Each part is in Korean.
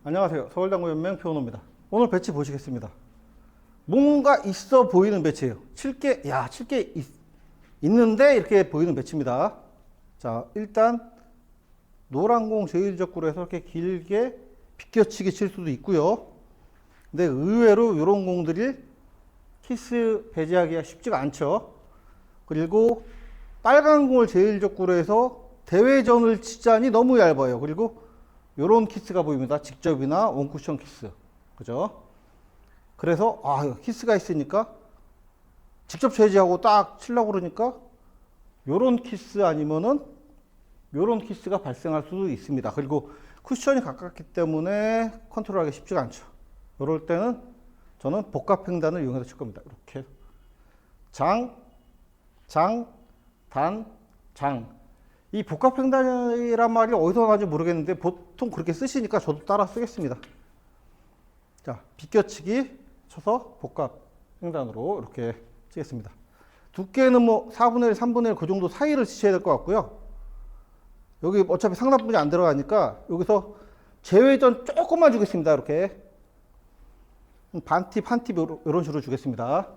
안녕하세요. 서울당구연맹 표현호입니다. 오늘 배치 보시겠습니다. 뭔가 있어 보이는 배치예요. 칠게 있는데 이렇게 보이는 배치입니다. 자, 일단 노란 공 제1적구로 해서 이렇게 길게 비껴치기 칠 수도 있고요. 근데 의외로 이런 공들이 키스 배제하기가 쉽지가 않죠. 그리고 빨간 공을 제1적구로 해서 대회전을 치자니 너무 얇아요. 그리고 요런 키스가 보입니다. 직접이나 원쿠션 키스. 그죠? 그래서, 키스가 있으니까 직접 제지하고 딱 치려고 그러니까 요런 키스 아니면은 요런 키스가 발생할 수도 있습니다. 그리고 쿠션이 가깝기 때문에 컨트롤하기 쉽지가 않죠. 요럴 때는 저는 복합 횡단을 이용해서 칠 겁니다. 이렇게. 장, 단, 장. 이 복합 횡단이란 말이 어디서 나는지 모르겠는데 보통 그렇게 쓰시니까 저도 따라 쓰겠습니다. 자, 비껴치기 쳐서 복합 횡단으로 이렇게 치겠습니다. 두께는 뭐 4분의 1, 3분의 1 그 정도 사이를 치셔야 될 것 같고요. 여기 어차피 상단분이 안 들어가니까 여기서 제외전 조금만 주겠습니다. 이렇게 반팁, 한 팁 이런 식으로 주겠습니다.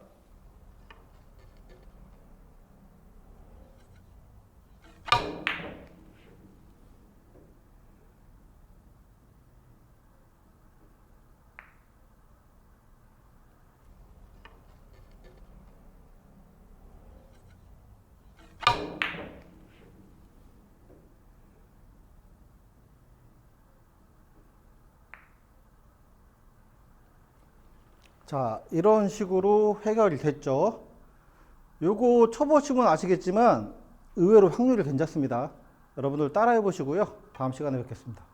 자, 이런 식으로 해결이 됐죠. 요거 쳐보시면 아시겠지만 의외로 확률이 괜찮습니다. 여러분들 따라해 보시고요. 다음 시간에 뵙겠습니다.